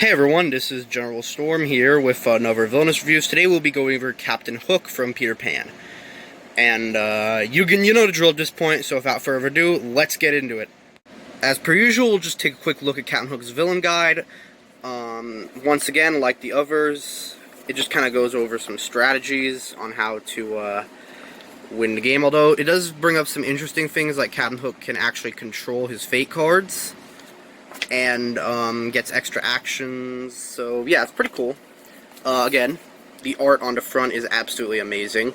Hey everyone, this is General Storm here with another Villainous Reviews. Today we'll be going over Captain Hook from Peter Pan. And you know the drill at this point, so without further ado, let's get into it. As per usual, we'll just take a quick look at Captain Hook's villain guide. Once again, like the others, it just kind of goes over some strategies on how to win the game, although it does bring up some interesting things, like Captain Hook can actually control his fate cards and gets extra actions, so yeah, it's pretty cool. Again, the art on the front is absolutely amazing.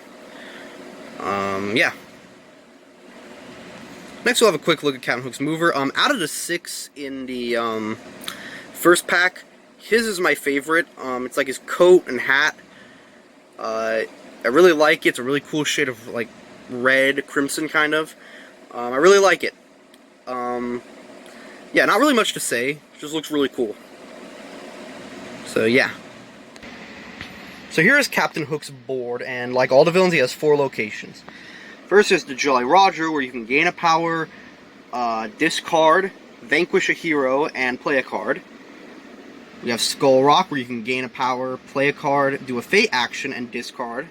Yeah. Next we'll have a quick look at Captain Hook's mover. Out of the 6 in the first pack, his is my favorite. It's like his coat and hat. I really like it. It's a really cool shade of like red, crimson kind of. I really like it. Yeah, not really much to say. It just looks really cool. So, yeah. So here is Captain Hook's board, and like all the villains, he has 4 locations. First is the Jolly Roger, where you can gain a power, discard, vanquish a hero, and play a card. We have Skull Rock, where you can gain a power, play a card, do a fate action, and discard.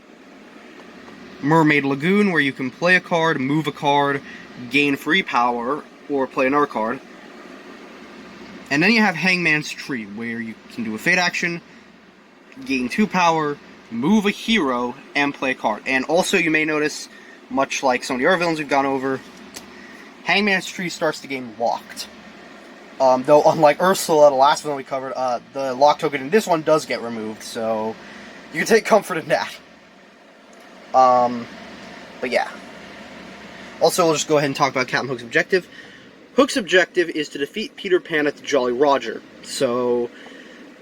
Mermaid Lagoon, where you can play a card, move a card, gain free power, or play another card. And then you have Hangman's Tree, where you can do a fate action, gain 2 power, move a hero, and play a card. And also, you may notice, much like some of the other villains we've gone over, Hangman's Tree starts the game locked. Though, unlike Ursula, the last villain we covered, the lock token in this one does get removed, so you can take comfort in that. But yeah. Also, we'll just go ahead and talk about Captain Hook's objective. Hook's objective is to defeat Peter Pan at the Jolly Roger. So,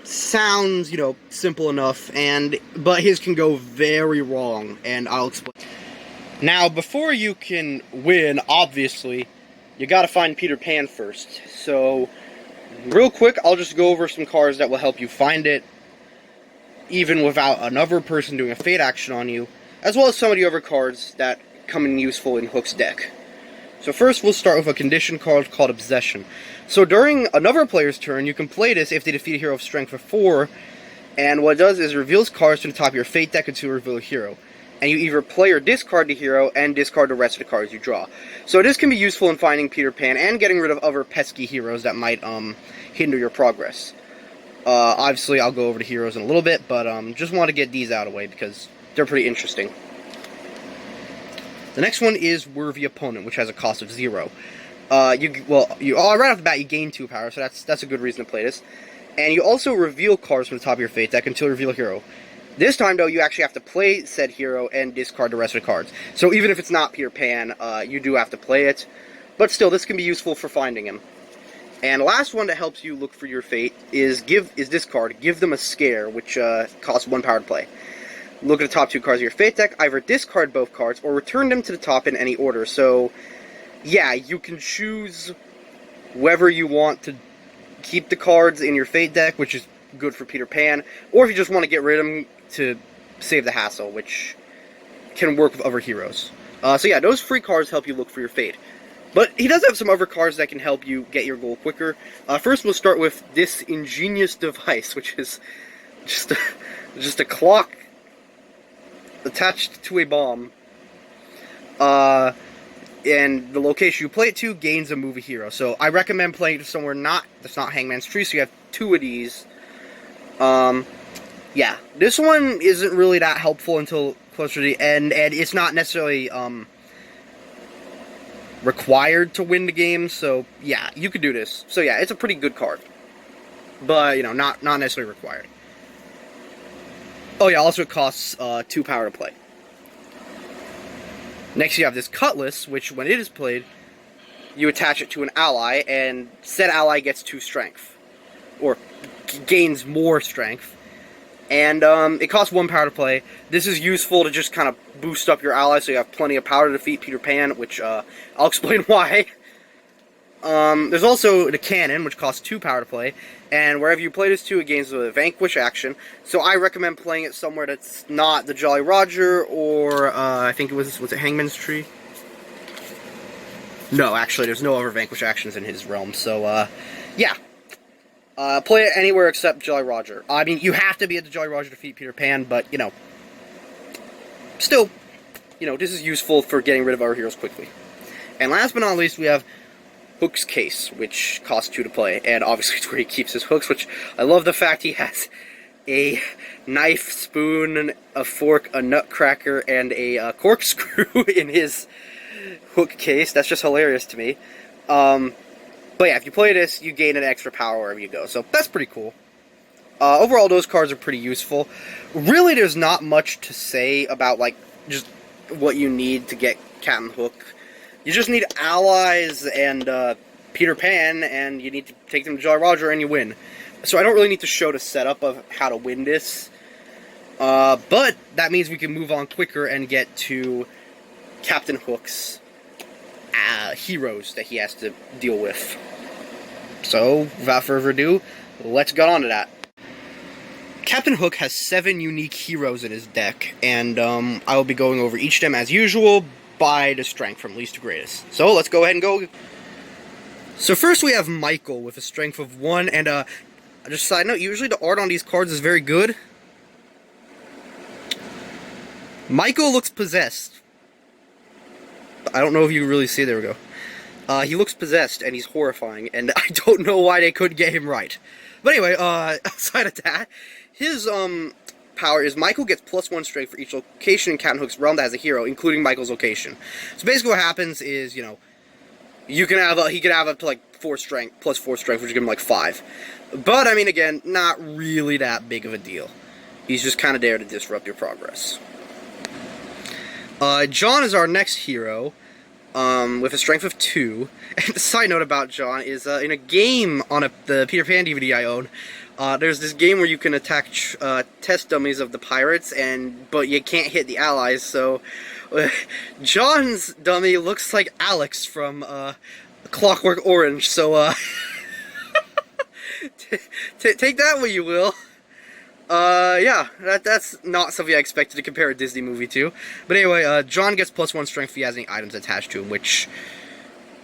sounds, simple enough, but his can go very wrong, and I'll explain. Now, before you can win, obviously, you gotta find Peter Pan first. So, real quick, I'll just go over some cards that will help you find it, even without another person doing a fate action on you, as well as some of the other cards that come in useful in Hook's deck. So first, we'll start with a condition card called Obsession. So during another player's turn, you can play this if they defeat a hero of strength of 4, and what it does is it reveals cards to the top of your fate deck until you reveal a hero. And you either play or discard the hero, and discard the rest of the cards you draw. So this can be useful in finding Peter Pan, and getting rid of other pesky heroes that might hinder your progress. Obviously, I'll go over the heroes in a little bit, but just want to get these out of the way, because they're pretty interesting. The next one is Worthy Opponent, which has a cost of 0. Right off the bat, you gain 2 power, so that's a good reason to play this. And you also reveal cards from the top of your fate deck until you reveal a hero. This time, though, you actually have to play said hero and discard the rest of the cards. So even if it's not Peter Pan, you do have to play it. But still, this can be useful for finding him. And the last one that helps you look for your fate is discard. Give them a scare, which costs 1 power to play. Look at the top 2 cards of your fate deck, either discard both cards, or return them to the top in any order. So, yeah, you can choose whether you want to keep the cards in your fate deck, which is good for Peter Pan, or if you just want to get rid of them to save the hassle, which can work with other heroes. So yeah, those 3 cards help you look for your fate. But he does have some other cards that can help you get your goal quicker. First, we'll start with this ingenious device, which is just a clock attached to a bomb, and the location you play it to gains a movie hero. So I recommend playing it somewhere that's not Hangman's Tree, so you have 2 of these. Yeah, this one isn't really that helpful until closer to the end, and it's not necessarily, required to win the game, so yeah, you could do this. So yeah, it's a pretty good card, but, not necessarily required. Oh yeah, also it costs 2 power to play. Next you have this Cutlass, which when it is played, you attach it to an ally, and said ally gets 2 strength. Or gains more strength. And it costs 1 power to play. This is useful to just kind of boost up your ally so you have plenty of power to defeat Peter Pan, which I'll explain why. There's also the Cannon, which costs 2 power to play, and wherever you play this to, it gains a Vanquish action, so I recommend playing it somewhere that's not the Jolly Roger, or, I think was it Hangman's Tree? No, actually, there's no other Vanquish actions in his realm, so, yeah. Play it anywhere except Jolly Roger. I mean, you have to be at the Jolly Roger to defeat Peter Pan, but, you know, still, you know, this is useful for getting rid of our heroes quickly. And last but not least, we have Hook's Case, which costs 2 to play, and obviously it's where he keeps his hooks, which I love the fact he has a knife, spoon, a fork, a nutcracker, and a corkscrew in his hook case. That's just hilarious to me. But yeah, if you play this, you gain an extra power wherever you go, so that's pretty cool. Overall, those cards are pretty useful. Really, there's not much to say about, like, just what you need to get Captain Hook. You just need allies and Peter Pan, and you need to take them to Jolly Roger, and you win. So I don't really need to show the setup of how to win this. But that means we can move on quicker and get to Captain Hook's heroes that he has to deal with. So, without further ado, let's get on to that. Captain Hook has 7 unique heroes in his deck, and I will be going over each of them as usual by the strength from least to greatest. So, let's go ahead and go. So first we have Michael with a strength of 1, and just a side note, usually the art on these cards is very good. Michael looks possessed. I don't know if you can really see, there we go. He looks possessed, and he's horrifying, and I don't know why they couldn't get him right. But anyway, outside of that, his, power is Michael gets +1 strength for each location in Captain Hook's realm that has a hero, including Michael's location. So basically what happens is, you know, he can have up to, like, 4 strength, +4 strength, which would give him, like, 5. But, I mean, again, not really that big of a deal. He's just kind of there to disrupt your progress. John is our next hero, with a strength of 2. And a side note about John is, in a game on the Peter Pan DVD I own, there's this game where you can attack test dummies of the pirates, but you can't hit the allies, so John's dummy looks like Alex from Clockwork Orange, so take that what you will. Yeah, that's not something I expected to compare a Disney movie to. But anyway, John gets +1 strength if he has any items attached to him, which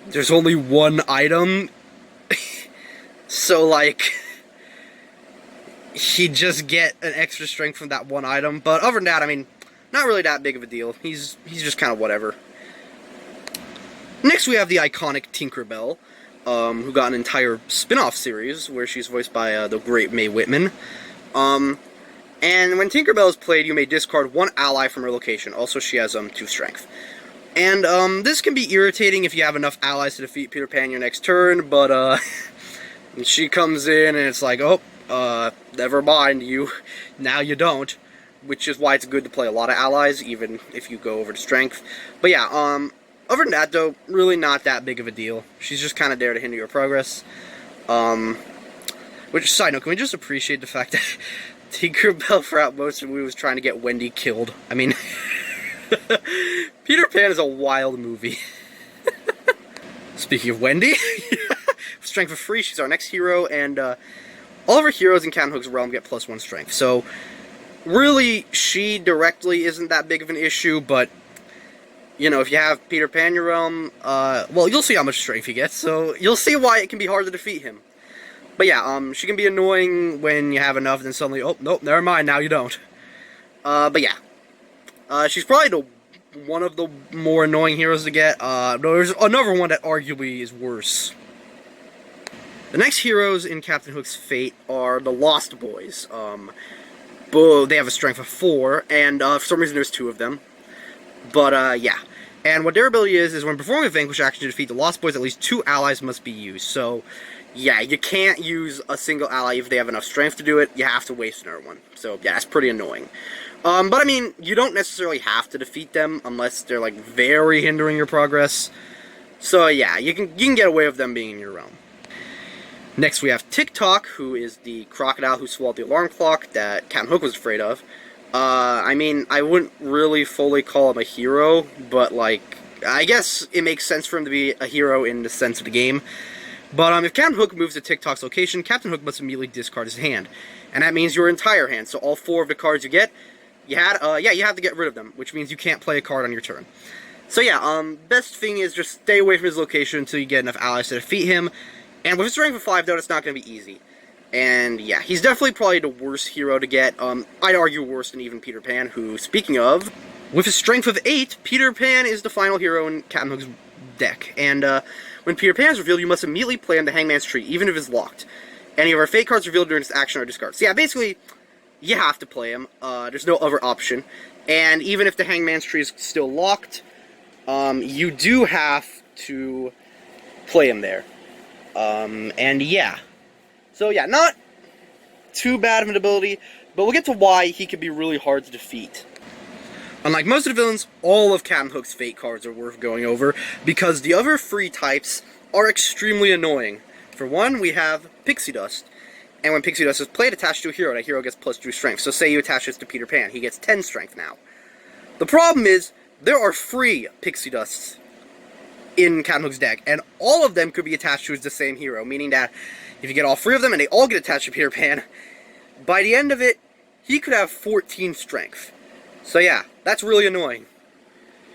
there's only 1 item. So, like, he'd just get an extra strength from that 1 item. But other than that, I mean, not really that big of a deal. He's just kind of whatever. Next, we have the iconic Tinkerbell, who got an entire spin-off series where she's voiced by the great Mae Whitman. And when Tinkerbell is played, you may discard 1 ally from her location. Also, she has 2 strength. And this can be irritating if you have enough allies to defeat Peter Pan your next turn, but she comes in and it's like, oh, never mind, now you don't. Which is why it's good to play a lot of allies, even if you go over to strength. But yeah, other than that, though, really not that big of a deal. She's just kind of there to hinder your progress. Which, side note, can we just appreciate the fact that Tinkerbell throughout most of the movie was trying to get Wendy killed? I mean, Peter Pan is a wild movie. Speaking of Wendy, strength of 3, she's our next hero, and all of our heroes in Captain Hook's realm get +1 strength. So, really, she directly isn't that big of an issue, but, you know, if you have Peter Pan in your realm, well, you'll see how much strength he gets, so you'll see why it can be hard to defeat him. But yeah, she can be annoying when you have enough, then suddenly, oh, nope, never mind, now you don't. But yeah. She's probably one of the more annoying heroes to get. There's another one that arguably is worse. The next heroes in Captain Hook's Fate are the Lost Boys. They have a strength of 4, and for some reason there's 2 of them. But, yeah. And what their ability is when performing a Vanquish action to defeat the Lost Boys, at least 2 allies must be used. So, yeah, you can't use a single ally if they have enough strength to do it. You have to waste another one. So, yeah, it's pretty annoying. But, I mean, you don't necessarily have to defeat them unless they're, like, very hindering your progress. So, yeah, you can get away with them being in your realm. Next, we have TikTok, who is the crocodile who swallowed the alarm clock that Captain Hook was afraid of. I mean, I wouldn't really fully call him a hero, but, like, I guess it makes sense for him to be a hero in the sense of the game. But, if Captain Hook moves to TikTok's location, Captain Hook must immediately discard his hand. And that means your entire hand, so all 4 of the cards you get, you have to get rid of them, which means you can't play a card on your turn. So yeah, best thing is just stay away from his location until you get enough allies to defeat him. And with a strength of 5, though, it's not going to be easy. And yeah, he's definitely probably the worst hero to get. I'd argue worse than even Peter Pan, who, speaking of, with a strength of 8, Peter Pan is the final hero in Captain Hook's deck. And when Peter Pan is revealed, you must immediately play him the Hangman's Tree, even if it's locked. Any of our fate cards revealed during this action are discarded. So yeah, basically, you have to play him. There's no other option. And even if the Hangman's Tree is still locked, you do have to play him there. And yeah. So yeah, not too bad of an ability, but we'll get to why he can be really hard to defeat. Unlike most of the villains, all of Captain Hook's fate cards are worth going over, because the other 3 types are extremely annoying. For one, we have Pixie Dust. And when Pixie Dust is played attached to a hero, that hero gets +2 strength. So say you attach this to Peter Pan, he gets 10 strength now. The problem is, there are 3 Pixie Dusts in Captain Hook's deck, and all of them could be attached to the same hero, meaning that if you get all 3 of them and they all get attached to Peter Pan, by the end of it, he could have 14 strength. So yeah, that's really annoying.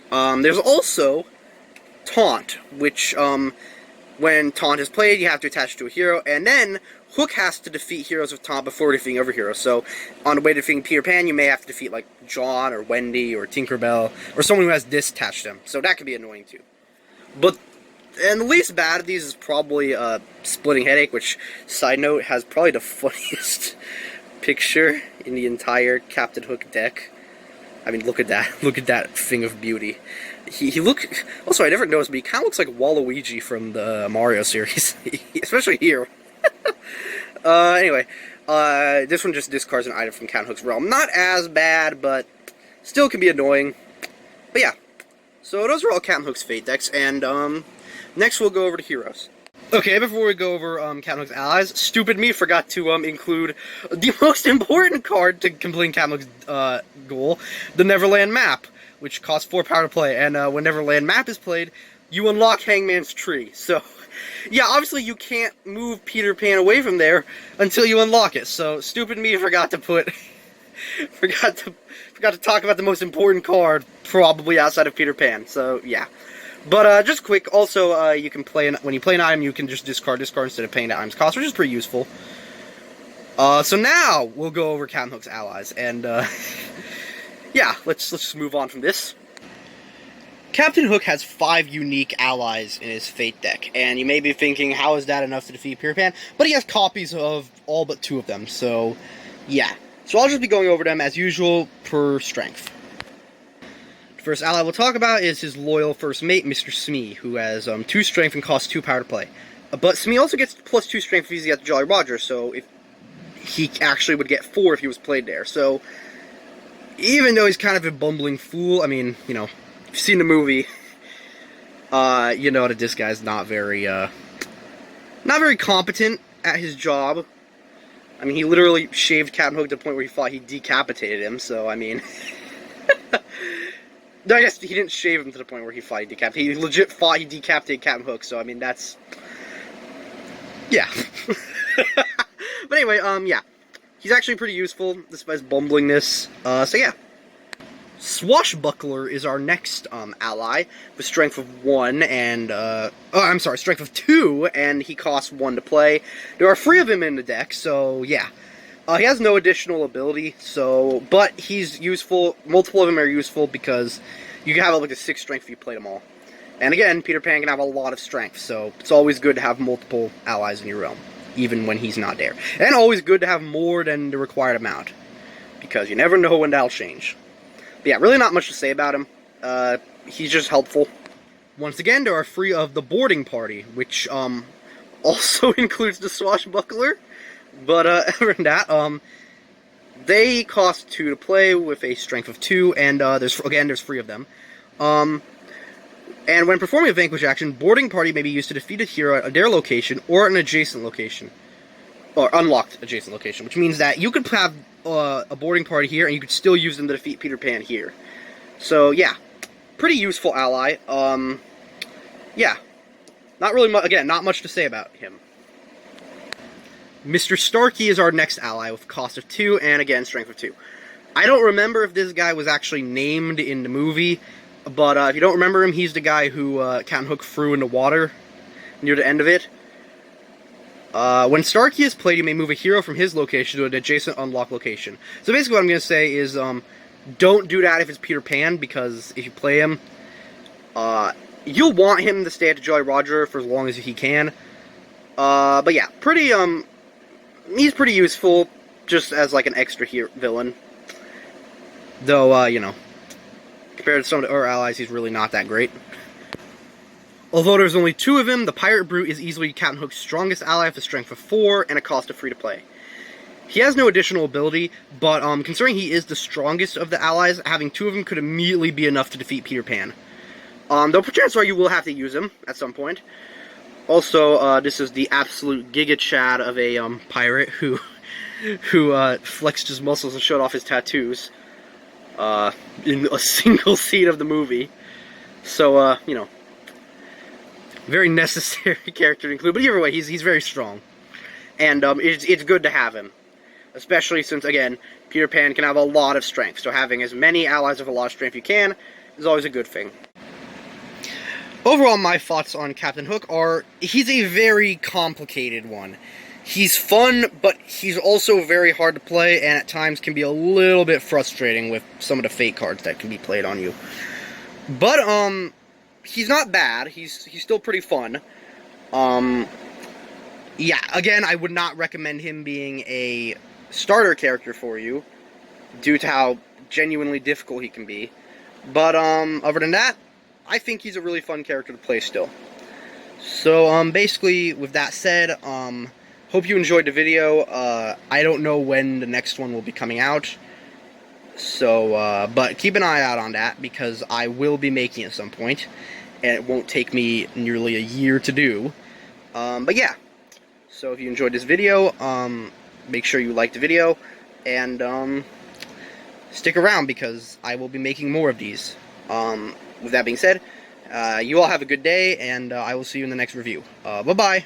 There's also Taunt, which, when Taunt is played, you have to attach to a hero, and then Hook has to defeat heroes with Taunt before defeating other heroes. So, on the way to defeating Peter Pan, you may have to defeat, like, John, or Wendy, or Tinkerbell, or someone who has this attached to them. So that could be annoying, too. But, and the least bad of these is probably, Splitting Headache, which, side note, has probably the funniest picture in the entire Captain Hook deck. I mean, look at that. Look at that thing of beauty. He look... Also, I never noticed, but he kind of looks like Waluigi from the Mario series. Especially here. Anyway. This one just discards an item from Captain Hook's realm. Not as bad, but still can be annoying. But yeah. So those are all Captain Hook's fate decks, and, next we'll go over to heroes. Okay, before we go over Captain Hook's allies, stupid me forgot to include the most important card to complete Captain Hook's goal, the Neverland Map, which costs 4 power to play. And when Neverland Map is played, you unlock Hangman's Tree. So, yeah, obviously you can't move Peter Pan away from there until you unlock it. So, stupid me forgot to put, forgot to talk about the most important card probably outside of Peter Pan. So, yeah. But, just quick, also, you can play, when you play an item, you can just discard instead of paying the item's cost, which is pretty useful. So now, we'll go over Captain Hook's allies, and, yeah, let's just move on from this. Captain Hook has 5 unique allies in his Fate deck, and you may be thinking, how is that enough to defeat Peter Pan? But he has copies of all but 2 of them, so, yeah. So I'll just be going over them, as usual, per strength. First ally we'll talk about is his loyal first mate, Mr. Smee, who has 2 strength and costs 2 power to play. But Smee also gets +2 strength if he's at the Jolly Roger, so if he actually would get 4 if he was played there. So, even though he's kind of a bumbling fool, I mean, you know, if you've seen the movie, you know that this guy's not very competent at his job. I mean, he literally shaved Captain Hook to the point where he thought he decapitated him, so, I mean... No, I guess he didn't shave him to the point where he thought he decapitated. He legit thought he decapitated Captain Hook, so, I mean, that's... Yeah. But anyway, yeah. He's actually pretty useful, despite his bumblingness. So yeah. Swashbuckler is our next, ally, with strength of 1, and, strength of 2, and he costs 1 to play. There are 3 of him in the deck, so, yeah. He has no additional ability, so, but he's useful. Multiple of them are useful because you can have like a 6 strength if you played them all. And again, Peter Pan can have a lot of strength, so it's always good to have multiple allies in your realm, even when he's not there. And always good to have more than the required amount, because you never know when that'll change. But yeah, really not much to say about him. He's just helpful. Once again, there are 3 of the boarding party, which also includes the Swashbuckler. But, other than that, they cost 2 to play with a strength of 2, and, there's 3 of them. And when performing a Vanquish action, boarding party may be used to defeat a hero at their location, or an adjacent location. Or unlocked adjacent location, which means that you could have, a boarding party here, and you could still use them to defeat Peter Pan here. So, yeah. Pretty useful ally. Yeah. Not really again, not much to say about him. Mr. Starkey is our next ally with a cost of 2, and again, strength of 2. I don't remember if this guy was actually named in the movie, but if you don't remember him, he's the guy who Captain Hook threw in the water near the end of it. When Starkey is played, you may move a hero from his location to an adjacent unlock location. So basically what I'm going to say is, don't do that if it's Peter Pan, because if you play him, you'll want him to stay at the Jolly Roger for as long as he can. But yeah, he's pretty useful, just as like an extra villain. Though, you know, compared to some of our allies, he's really not that great. Although there's only 2 of him, the Pirate Brute is easily Captain Hook's strongest ally with a strength of 4 and a cost of free to play. He has no additional ability, but considering he is the strongest of the allies, having 2 of them could immediately be enough to defeat Peter Pan. Though chances are you will have to use him at some point. Also, this is the absolute Giga Chad of a pirate who flexed his muscles and showed off his tattoos in a single scene of the movie. So, you know, very necessary character to include. But either way, he's very strong. And it's good to have him. Especially since, again, Peter Pan can have a lot of strength. So having as many allies of a lot of strength you can is always a good thing. Overall, my thoughts on Captain Hook are, he's a very complicated one. He's fun, but he's also very hard to play, and at times can be a little bit frustrating with some of the fate cards that can be played on you. But, he's not bad. He's still pretty fun. Yeah, again, I would not recommend him being a starter character for you, due to how genuinely difficult he can be. But, other than that, I think he's a really fun character to play still. So, basically, with that said, hope you enjoyed the video. I don't know when the next one will be coming out. So, but keep an eye out on that, because I will be making it at some point, and it won't take me nearly a year to do. But yeah, so if you enjoyed this video, make sure you like the video, and, stick around, because I will be making more of these. With that being said, you all have a good day, and I will see you in the next review. Bye-bye!